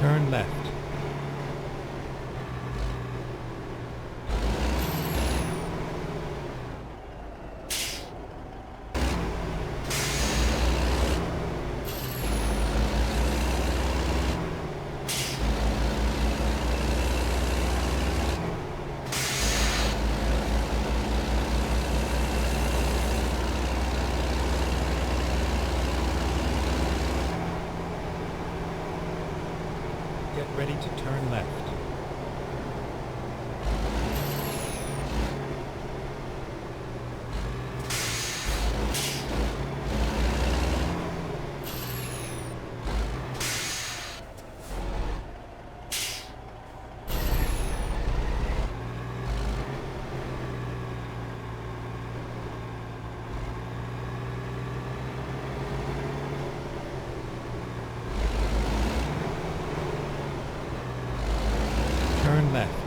Turn left. Get ready to turn left. Turn left.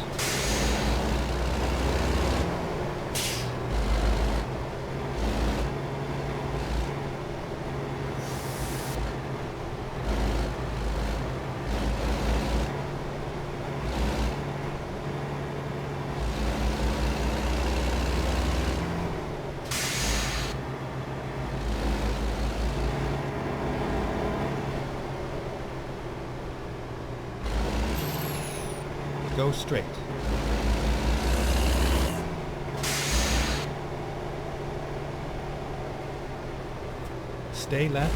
Go straight. Stay left,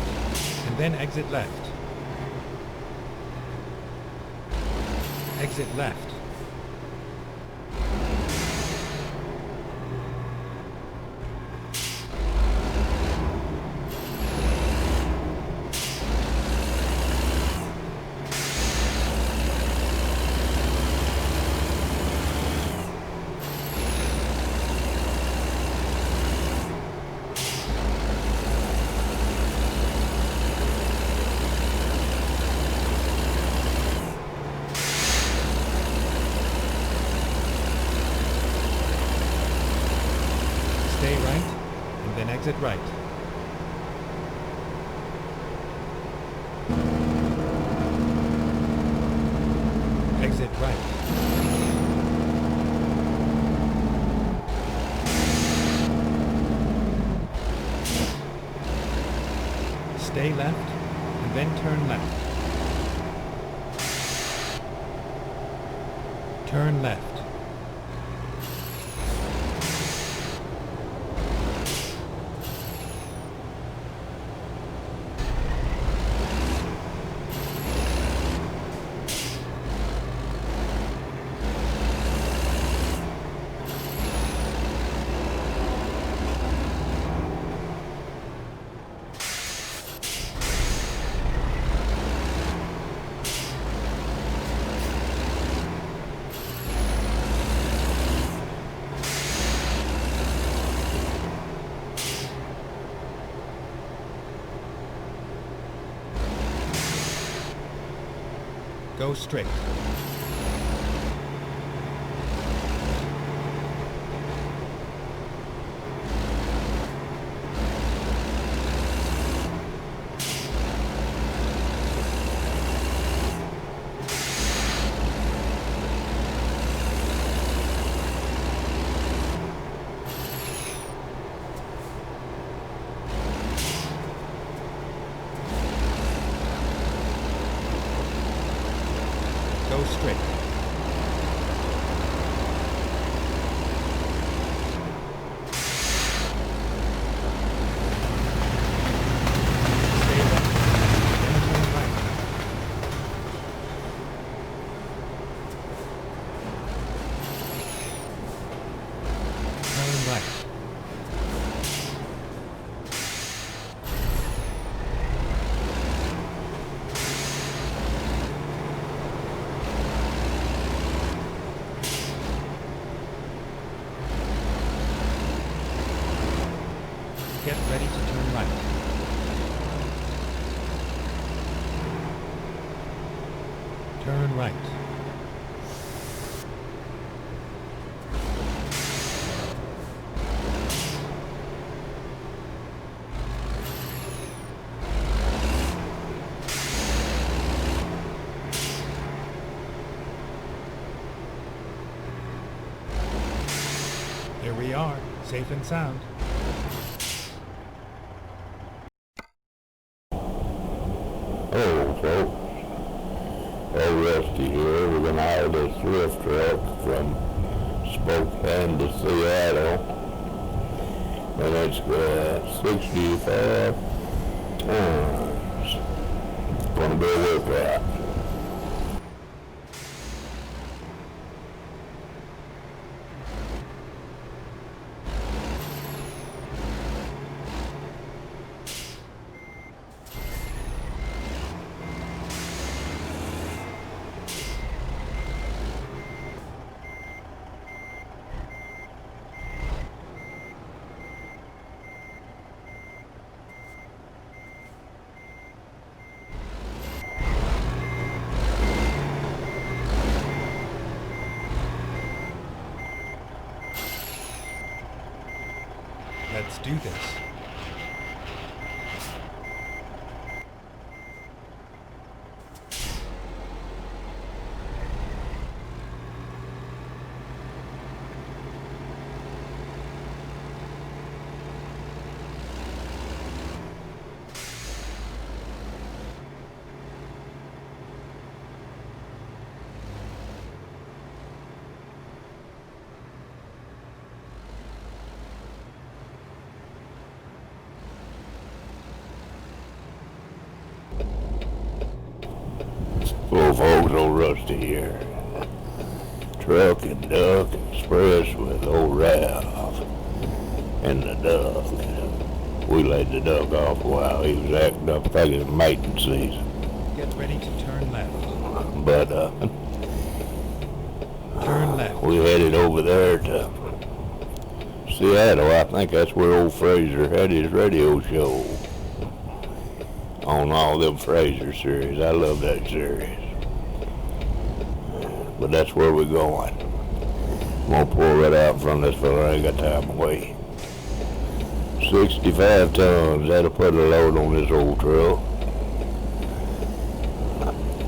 and then exit left. Exit left. Stay right, and then exit right. Exit right. Stay left, and then turn left. Turn left. Go straight. Go straight. Stay left, then turn right. Turn right. Get ready to turn right. Turn right. Safe and sound. Hello, folks. Old Rusty here. We're going to hire this thrift truck from Spokane to Seattle. And it's got 65 tons. It's going to be a workout. Let's do this. Well, folks, old Rusty here. Truck and Duck Express with old Ralph and the duck. We laid the duck off a while. He was acting up. I think it was mating season. Get ready to turn left. But, Turn left. we headed over there to Seattle. I think that's where old Fraser had his radio show on all them Fraser series. I love that series. But that's where we're going. I'm gonna pull right out in front of this fella. I ain't got time to wait. 65 tons. That'll put a load on this old truck.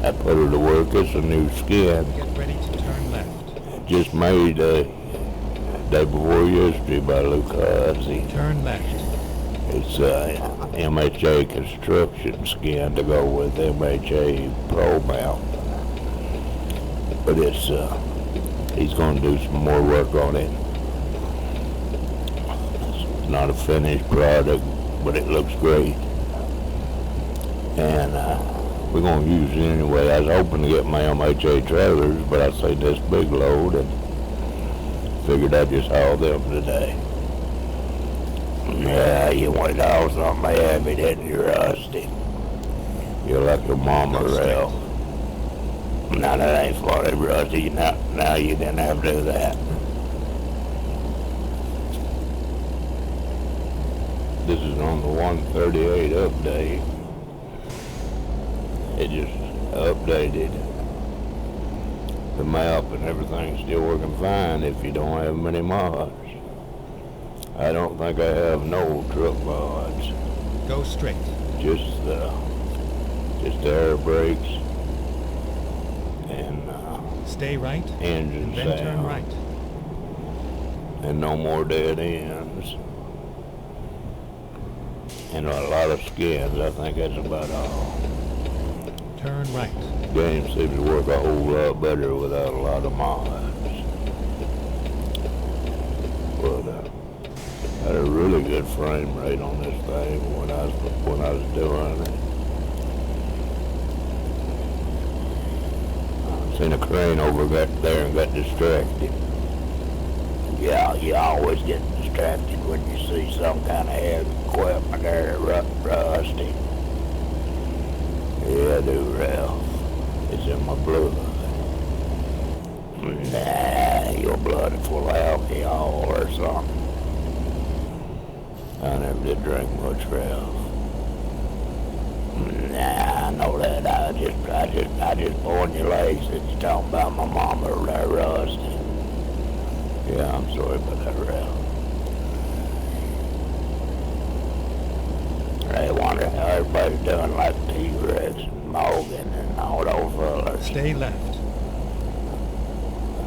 I put her to work. It's a new skin. Get ready to turn left. Just made day before yesterday by Lucas. Turn left. It's MHA construction skin to go with MHApro Map. But it's he's going to do some more work on it. It's not a finished product, but it looks great. And we're going to use it anyway. I was hoping to get my MHA trailers, but I seen this big load and figured I'd just haul them today. Yeah, you went out something heavy, didn't you, Rusty? You're like your mama, Ralph. Now that ain't funny, Rusty. Now you didn't have to do that. This is on the 138 update. It just updated the map and everything's still working fine if you don't have many mods. I don't think I have no truck mods. Go straight. Just the air brakes and Stay right. engine Then sound. turn right. And no more dead ends. And a lot of skins. I think that's about all. Turn right. Game seems to work a whole lot better without a lot of mods. But had a really good frame rate on this thing when I was doing it. Seen a crane over there and got distracted. Yeah, you always get distracted when you see some kind of heavy equipment there, Rusty. Yeah, I do, Ralph. It's in my blood. Nah, your blood is full of alcohol or something. I never did drink much, Ralph. Nah, I know that. I just pulling your legs that you talking about my mama or that Rusty. Yeah, I'm sorry about that, Ralph. I wonder how everybody's doing like T-Rex and Morgan and all those fellas. Stay left.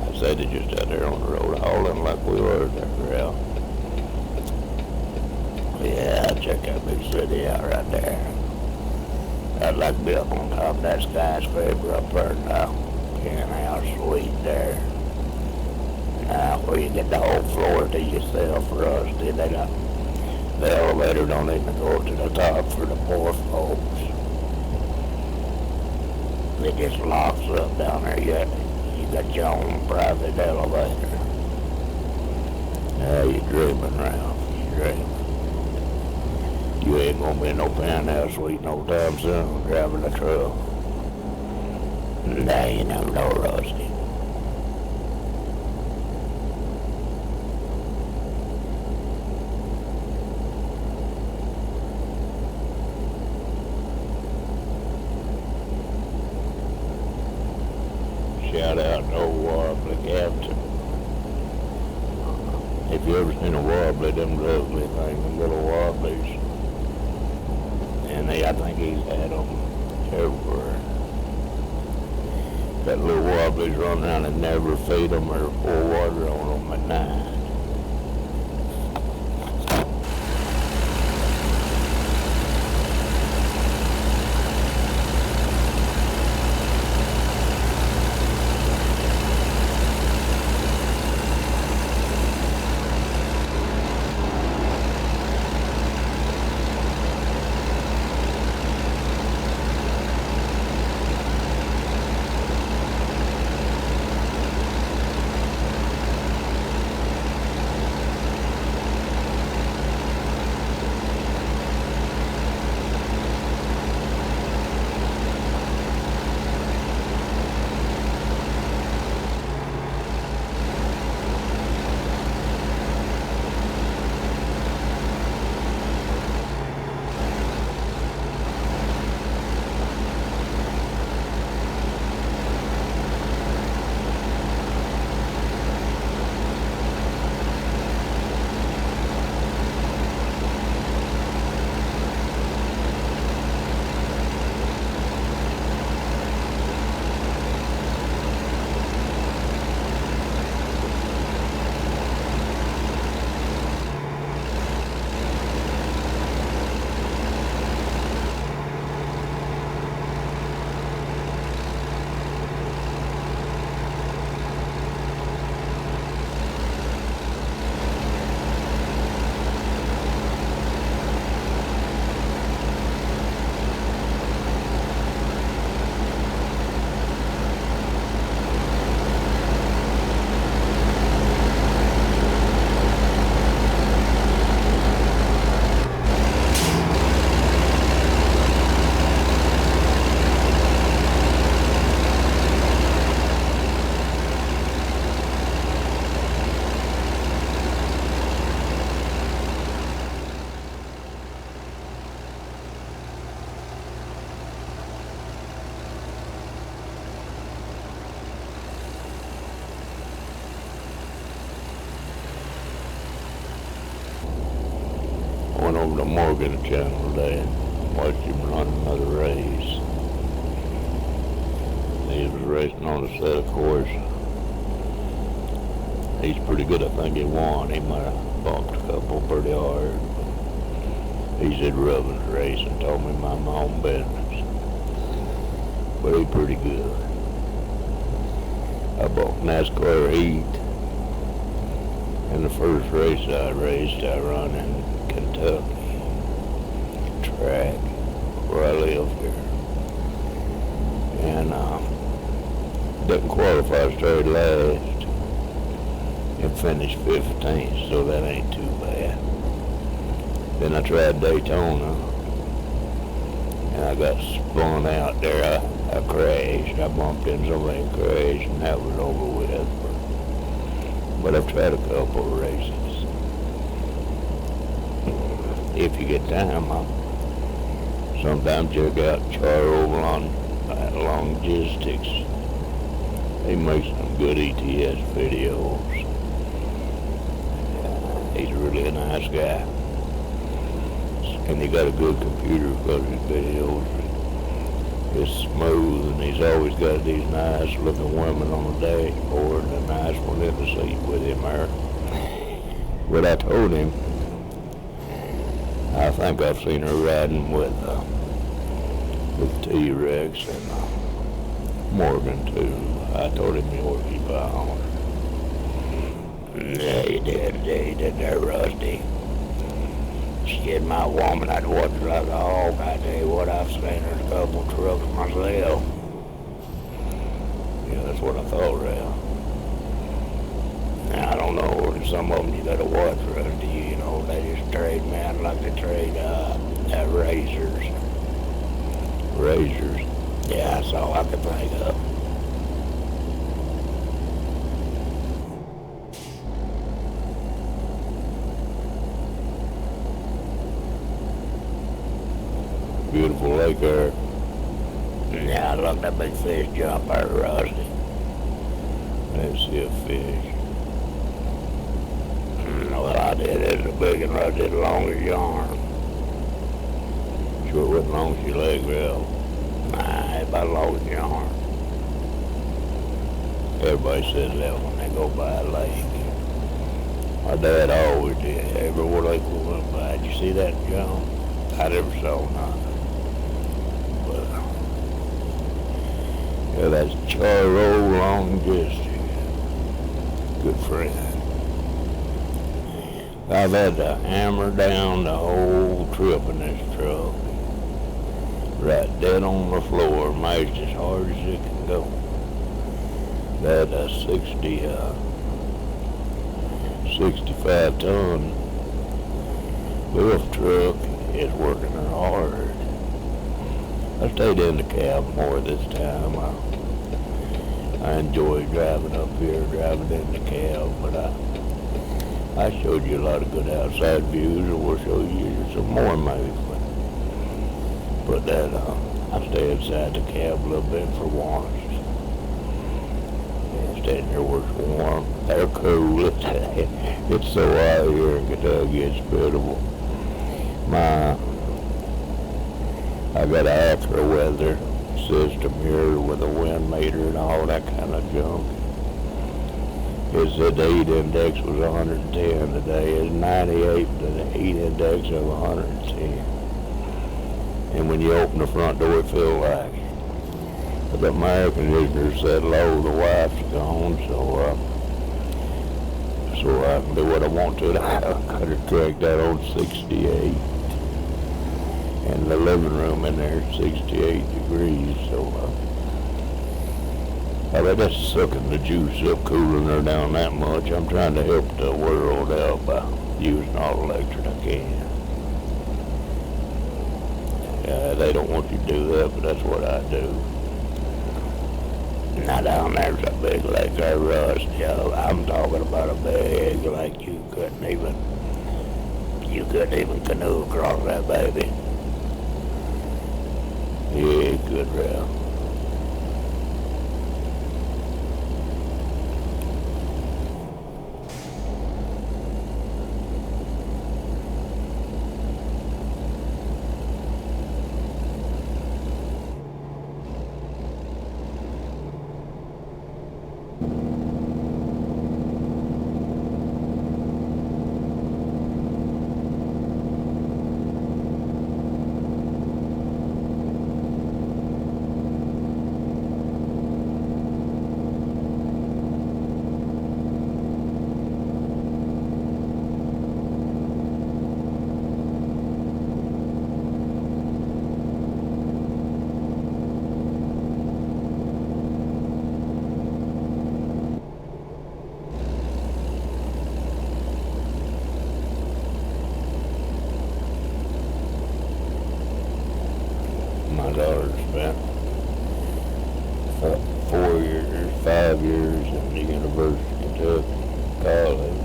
I said they're just out there on the road hauling like we were there, Ralph. Yeah, check that big city out right there. I'd like to be up on top of that skyscraper up there now. Penthouse suite there. Where you get the whole floor to yourself for us. The elevator don't even go to the top for the poor folks. It just locks up down there. You got your own private elevator. You're dreaming, Ralph. You're dreaming. You ain't gonna be in no penthouse suite no time soon driving a truck. Nah, you never know, Rusty. Shout out to old Wobbly Captain. If you ever seen a wobbly, them lovely things, them little wobblies. And I think he's had them everywhere. That little wobblies run around and never feed them or pour water on them at night. Went over to Morgan Channel today and watched him run another race. He was racing on a set of course. He's pretty good. I think he won. He might have bumped a couple pretty hard. He said Rubbin's racing, told me mind my own business. But he's pretty good. I bought NASCAR heat. And the first race I raced, I run in Kentucky track where I live here. And didn't qualify, started last and finished 15th, so that ain't too bad. Then I tried Daytona and I got spun out there. I crashed. I bumped into somebody and crashed, and that was over with. But I've tried a couple of races. If you get time, I'll sometimes check out Charles on Logistics. He makes some good ETS videos. He's really a nice guy. And he got a good computer because his videos is smooth, and he's always got these nice looking women on the dashboard and a nice one in the seat with him there. But I told him, I think I've seen her riding with T-Rex and Morgan too. I told him Yorkie found. Yeah, he did there, Rusty. Shit, my woman, I'd watch her like a hawk. I tell you what, I've seen her in a couple of trucks myself. Yeah, that's what I thought, Ralph. Now, I don't know, some of them you gotta watch, Rusty, you know, they just trade, man, like they trade, razors. Razors. Yeah, that's all I could think of. Beautiful lake there. Yeah, look, that big fish jump there, Rusty. Let's see a fish. Well, I did. It's a big one, Rusty. It's long as your arm. Sure it wasn't long as your leg, Bill. Nah, it's about as long as your arm. Everybody says that when they go by a lake. My dad always did. Every lake we went by. Did you see that jump? I never saw nothing. But, yeah, that's Charlie Long Distance. Good friend. I've had to hammer down the whole trip in this truck. Right dead on the floor, mashed as hard as it can go. That 65 ton lift truck is working hard. I stayed in the cab more this time. I enjoy driving up here, driving in the cab, but I showed you a lot of good outside views, and we'll show you some more maybe. But that, I stay inside the cab a little bit for once. And standing there where it's warm. They're cool. It's so hot here in Kentucky, it's pitiful. I got an AccuWeather system here with a wind meter and all that kind of junk. It said the heat index was 110 today. It's 98 to the heat index of 110. And when you open the front door, it feels like it. I got my air conditioner set low. The wife's gone, so I can do what I want to. I got her cranked out on 68. And the living room in there is 68 degrees, so they're just sucking the juice up, cooling her down that much. I'm trying to help the world out by using all the electric I can. They don't want you to do that, but that's what I do. Now down there's a big lake there, Rusty. I'm talking about a big lake. You couldn't even canoe across that baby. Yeah, good route. My daughter spent 5 years in the University of Kentucky College,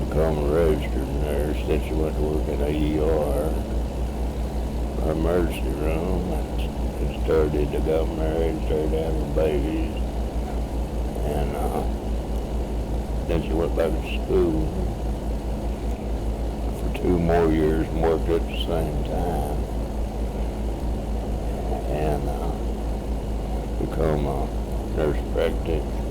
become a registered nurse. Then she went to work in a ER, or emergency room, and got married, started having babies, and then she went back to school for 2 more years and worked at the same time. And become a nurse practitioner.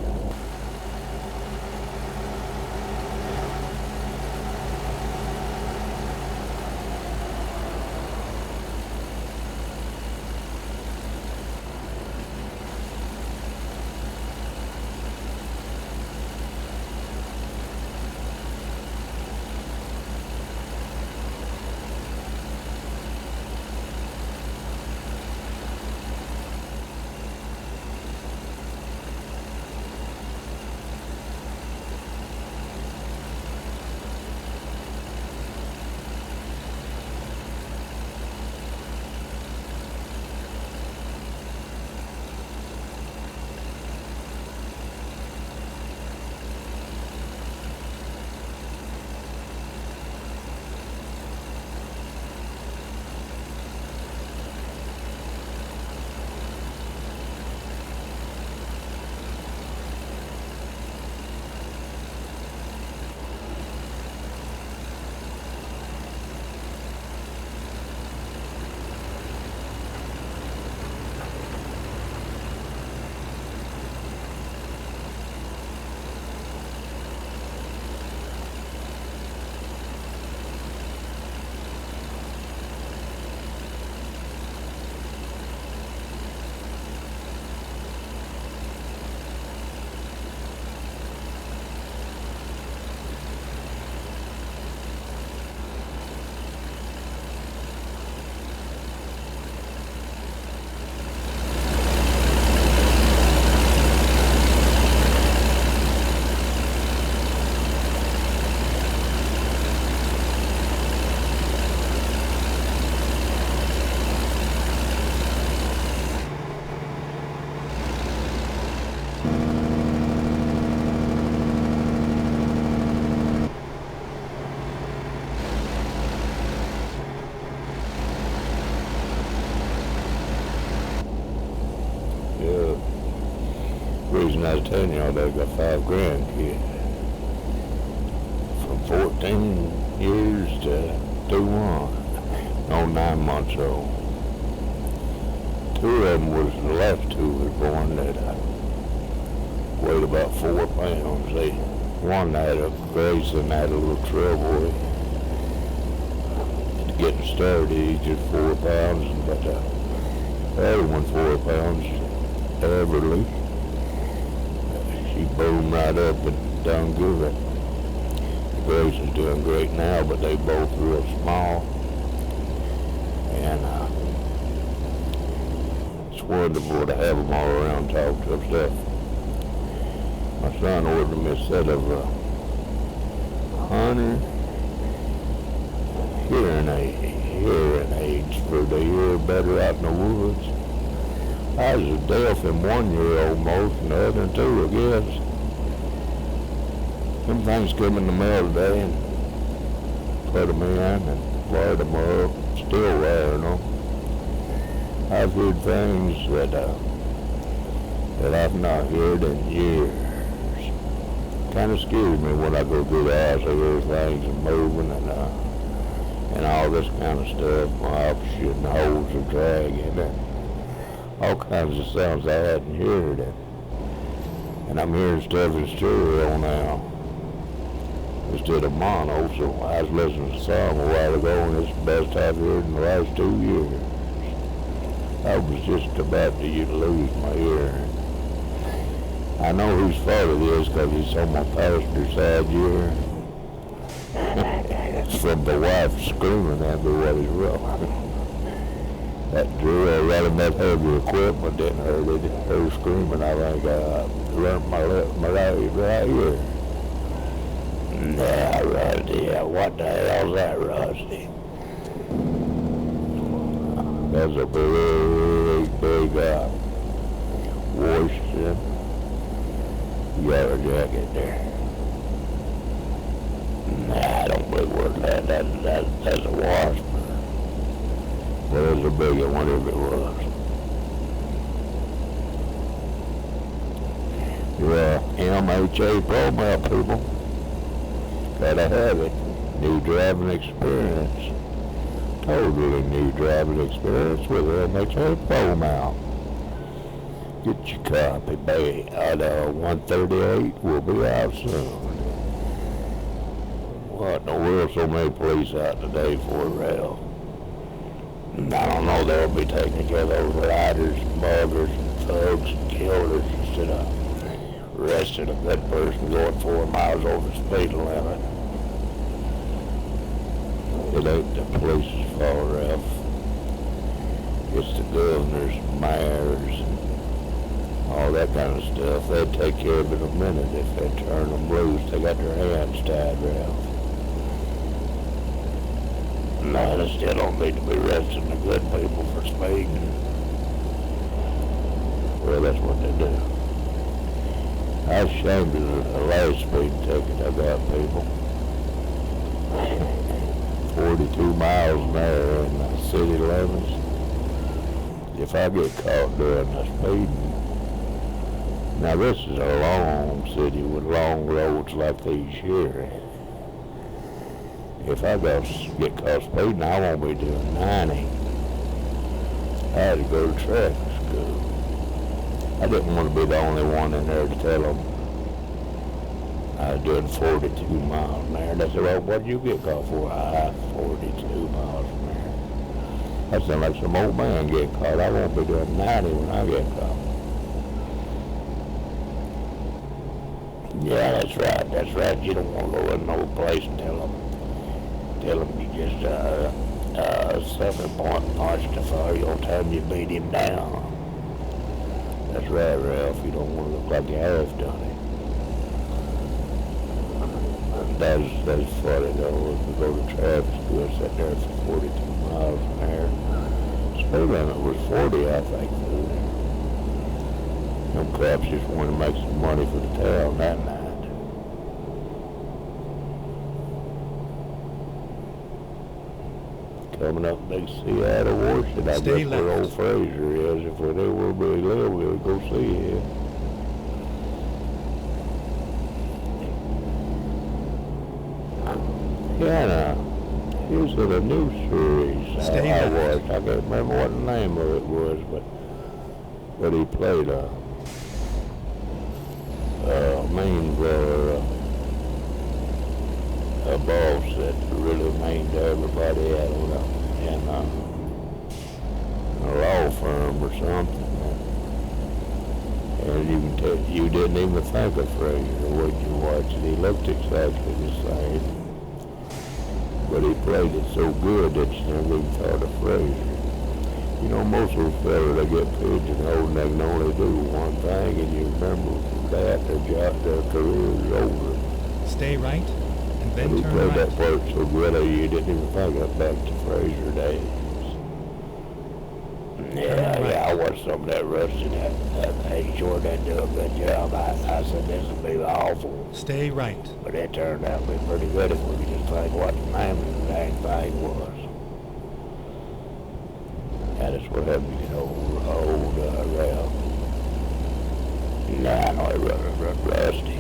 reason I was telling y'all they got 5 grandkids. From 14 years to 9 months old. 2 of them was, the last 2 was born that weighed about 4 pounds. One had a grace and had a little trouble getting started. He's just 4 pounds, but the other one 4 pounds, Everly. She boomed right up and done good. Grace is doing great now, but they both real small. And it's wonderful to have them all around, talk to them stuff. My son ordered me a set of 100 hearing aids for the hear better out in the woods. I was deaf in 1 year almost, and the other 2, I guess. Them things come in the mail today and put them in and wired them up, still wiring them. I've heard things that I've not heard in years. Kind of scares me when I go through the house. I hear things moving and all this kind of stuff. My opposite and holes are dragging and all kinds of sounds I hadn't heard. And I'm hearing stuff in stereo now instead of mono. So I was listening to a song a while ago, and it's the best I've heard in the last 2 years. I was just about to lose my hearing. I know whose fault it is because he's on my passenger side here. It's from the wife screaming at me what is wrong. That drill right in that heavy equipment didn't hurt it. Her screaming, I think I learned my right here. Nah, Rusty, what the hell's that, Rusty? That's a big Washington yellow jacket there. Nah, I don't believe word that's a wasp. Well, it was a big one, whatever it was. Yeah, MHApro Map, people. Gotta have it. New driving experience. Totally new driving experience with MHApro Map. Get your copy, baby. At 138, we'll be out soon. What in the world, so many police out today for rail? I don't know, they'll be taking care of those riders, muggers, and thugs, and killers instead of arresting a good person going 4 miles over the speed limit. It ain't the police's fault, Ralph. It's the governors, mayors, and all that kind of stuff. They'd take care of it in a minute if they turn them loose. They got their hands tied, Ralph. No, they still don't need to be arresting the good people for speeding. Well, that's what they do. I was ashamed of the last speed ticket I got, people. 42 miles an hour in the city limits. If I get caught doing the speeding, now this is a long city with long roads like these here. If I get caught speeding, I won't be doing 90. I had to go to traffic school. I didn't want to be the only one in there to tell them I was doing 42 miles an hour. They said, well, what did you get caught for? 42 miles an hour. That sounds like some old man getting caught. I won't be doing 90 when I get caught. Yeah, that's right. You don't want to go in no place and tell them you just suffered point punch the fire your time you beat him down. That's right, Ralph. You don't want to look like you have done it. That's funny though. If we go to traffic school, sit there for 42 miles an hour. Speed limit was 40, I think. Them cops just wanted to make some money for the town that night. Coming up big Seattle, Washington. I guess where old Fraser is. If we knew where we live, we would go see him. kinda, he was in a new series Stay I left. watched. I can't remember what the name of it was, but he played a mean brother, a boss that really mean to everybody in a law firm or something. And you can tell, you didn't even think of Frazier when you watched it. He looked exactly the same, but he played it so good that you never even thought of Frazier. You know, most of those fellas, they get pigeonholed and they can only do one thing, and you remember that their career is over. Stay right, and But then he turn played right. that part so good that you didn't even think of back to Frazier days. Yeah, I watched some of that Rusty. They sure did do a good job. I said this would be awful, Stay right. but it turned out to be pretty good if we could just think what the name of the dang thing was. That is what happened, you know, old Ralph. Nah, I know it Rusty.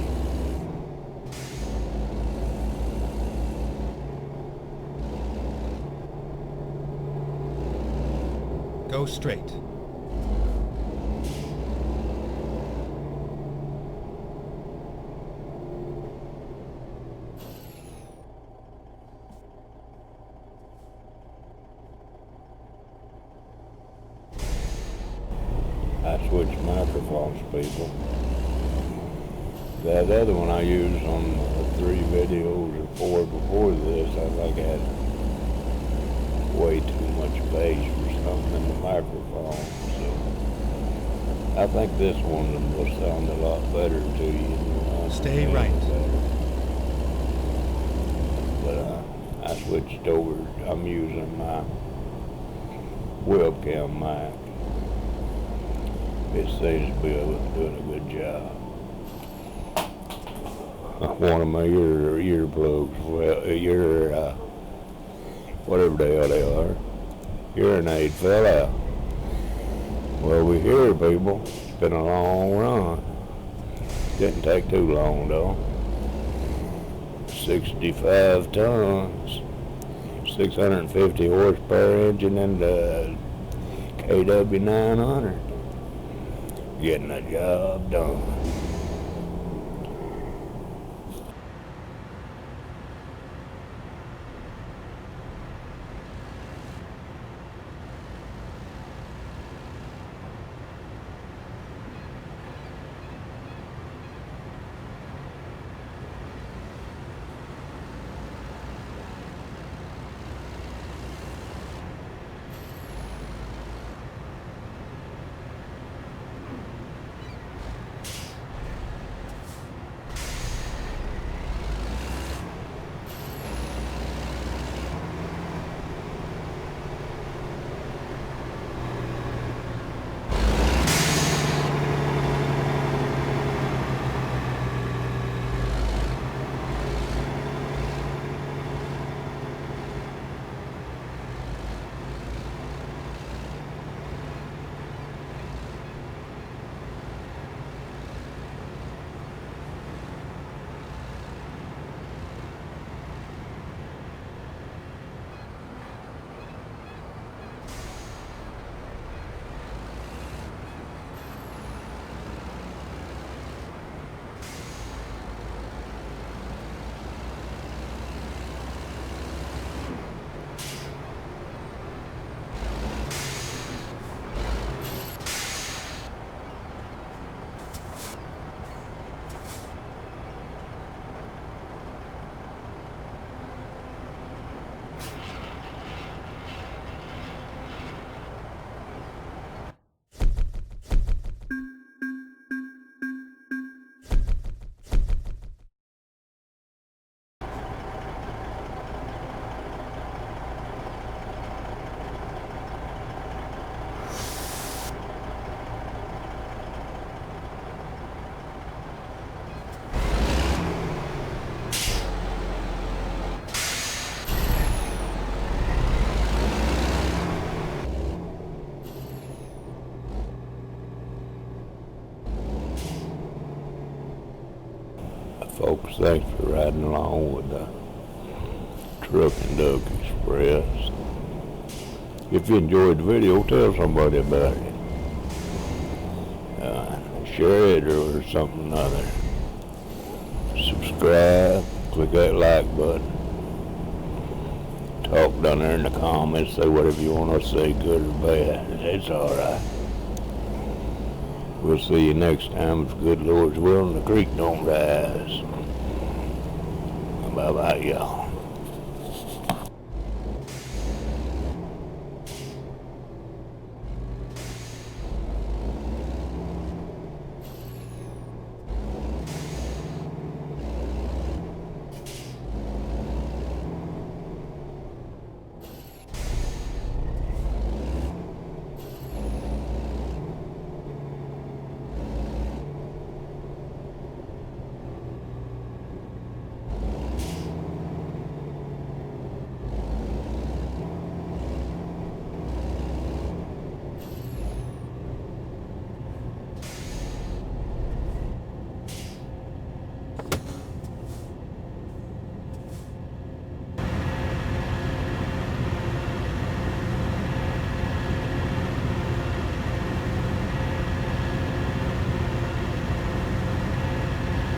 Go straight. I switched microphones, people. That other one I used on the 3 videos or 4 before this, I think had way too much bass for something in the microphone. So I think this one will sound a lot better to you. Stay right. But I switched over. I'm using my webcam mic. It seems to be doing a good job. One of my earplugs, well, whatever the hell they are, hearing aid fell out. Well, we're here, people. It's been a long run. Didn't take too long, though. 65 tons, 650 horsepower engine, and the Kw900. Getting the job done. Folks, thanks for riding along with the Truck and Duck Express. If you enjoyed the video, tell somebody about it. Share it or something other. Subscribe, click that like button. Talk down there in the comments, say whatever you want to say, good or bad. It's alright. We'll see you next time if good Lord's will and the creek don't rise. Bye-bye, y'all.